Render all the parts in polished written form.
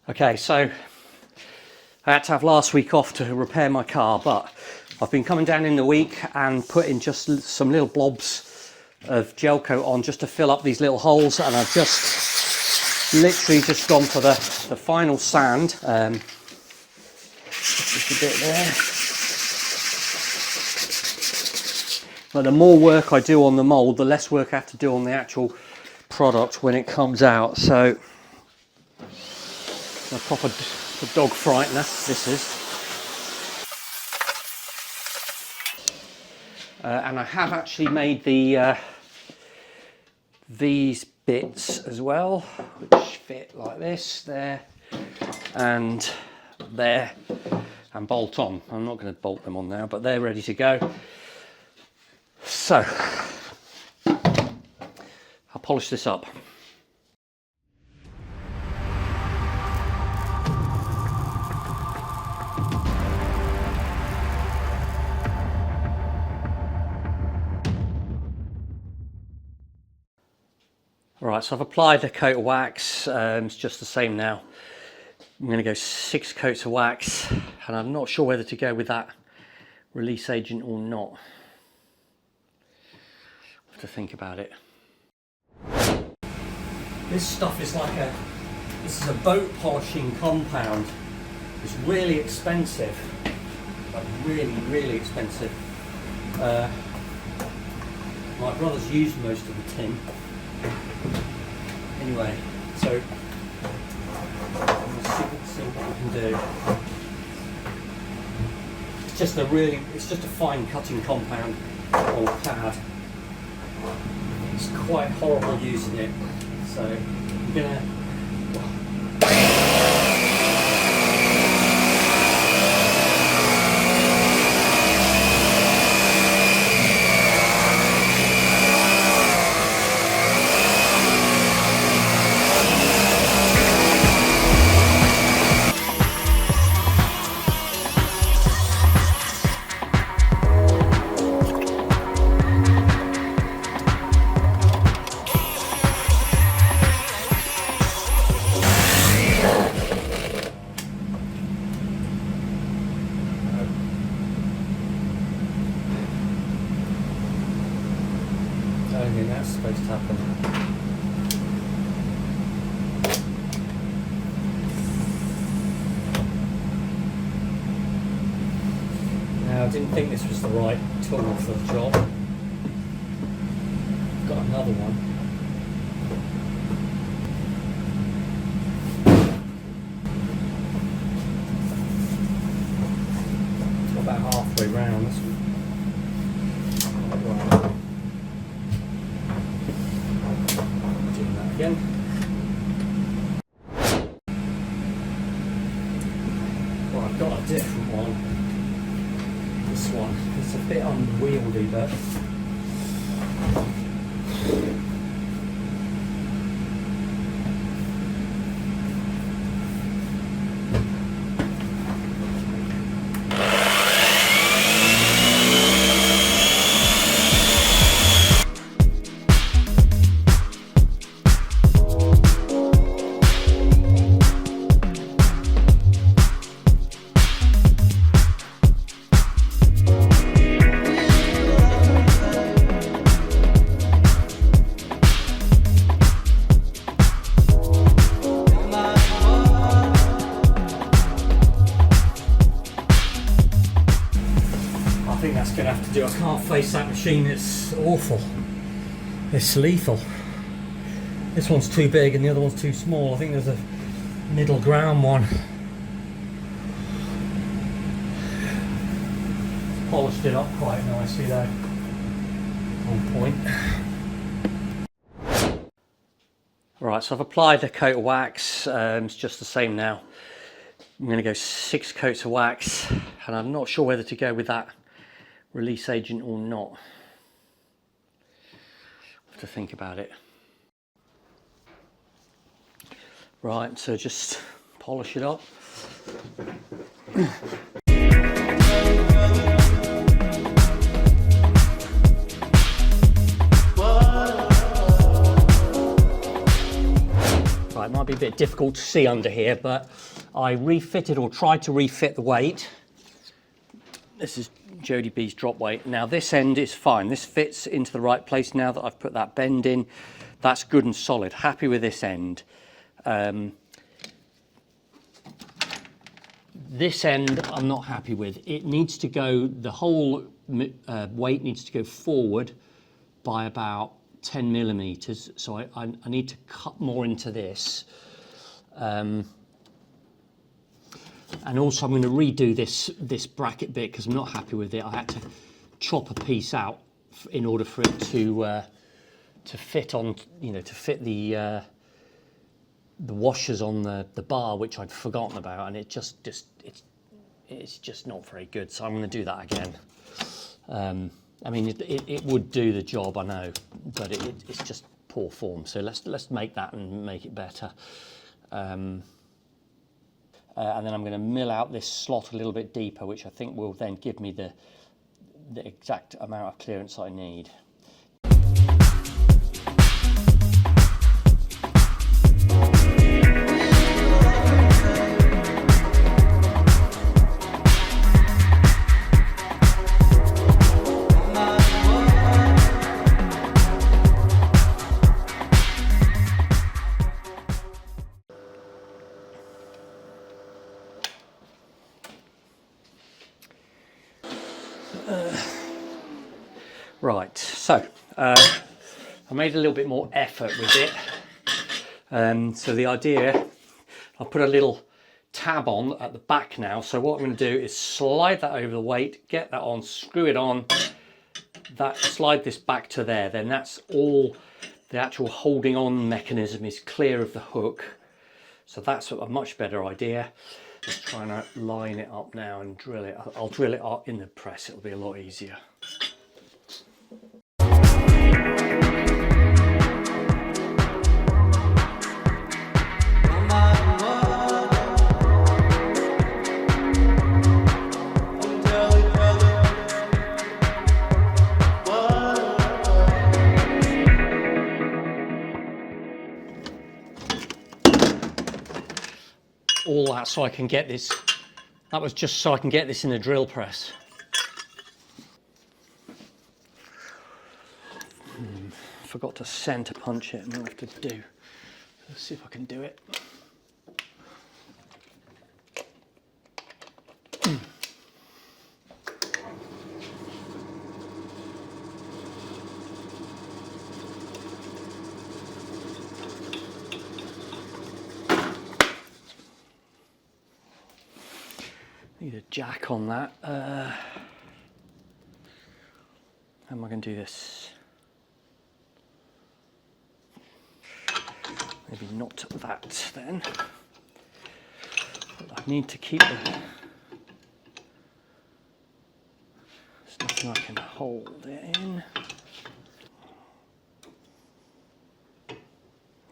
Okay, so I had to have last week off to repair my car, but I've been coming down in the week and putting just some little blobs of gel coat on just to fill up these little holes, and I've just literally just gone for the final sand. Just a bit there. But the more work I do on the mould, the less work I have to do on the actual product when it comes out. So a proper dog frightener this is. And I have actually made these bits as well, which fit like this, there and there, and bolt on. I'm not going to bolt them on now, but they're ready to go. So I'll polish this up. Right, so I've applied a coat of wax. It's just the same now. I'm going to go 6 coats of wax, and I'm not sure whether to go with that release agent or not. I have to think about it. This stuff is this is a boat polishing compound. It's really expensive, like really expensive. My brother's used most of the tin. Anyway, so let's see what we can do. It's just a fine cutting compound or pad. It's quite horrible using it, so I'm gonna. I don't think that's supposed to happen. Now, I didn't think this was the right tool for the job. I've got another one. It's about halfway round. Again. Well, I've got a different one. This one. It's a bit unwieldy, but I think that's going to have to do. I can't face that machine, it's awful. It's lethal. This one's too big and the other one's too small. I think there's a middle ground one. Polished it up quite nicely though. On point. Right, so I've applied a coat of wax. It's just the same now. I'm going to go 6 coats of wax, and I'm not sure whether to go with that release agent or not. I have to think about it. Right, so just polish it up. Right, my might be a bit difficult to see under here, but I refitted or tried to refit the weight. This is Jodie B's drop weight. Now this end is fine. This fits into the right place now that I've put that bend in. That's good and solid. Happy with this end. This end I'm not happy with. It needs to go, the whole weight needs to go forward by about 10 millimeters. So I need to cut more into this. And also I'm going to redo this bracket bit because I'm not happy with it. I had to chop a piece out in order for it to fit on, to fit the washers on the bar, which I'd forgotten about, and it's just not very good. So I'm going to do that again. I mean, it would do the job, I know, but it's just poor form. So let's make that and make it better. And then I'm going to mill out this slot a little bit deeper, which I think will then give me the exact amount of clearance I need. Right, so I made a little bit more effort with it. So the idea, I'll put a little tab on at the back now. So what I'm going to do is slide that over the weight, get that on, screw it on, slide this back to there. Then that's all, the actual holding on mechanism is clear of the hook. So that's a much better idea. Just trying to line it up now and drill it. I'll drill it up in the press, it'll be a lot easier. All that so I can get this, that was just so I can get this in the drill press. Forgot to center punch it, and I'll have to do. Let's see if I can do it. Need a jack on that. How am I going to do this? Maybe not that then. But I need to keep the. There's nothing I can hold it in.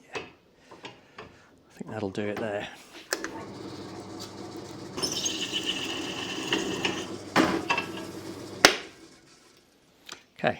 Yeah, I think that'll do it there. Okay.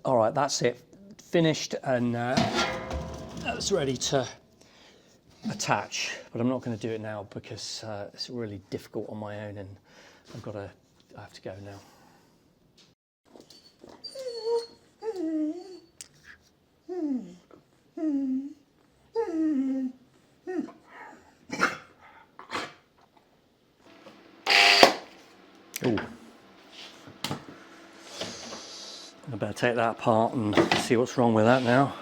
All right, that's it, finished, and that's ready to attach. But I'm not going to do it now because it's really difficult on my own, and I have to go now. Ooh. I better take that apart and see what's wrong with that now.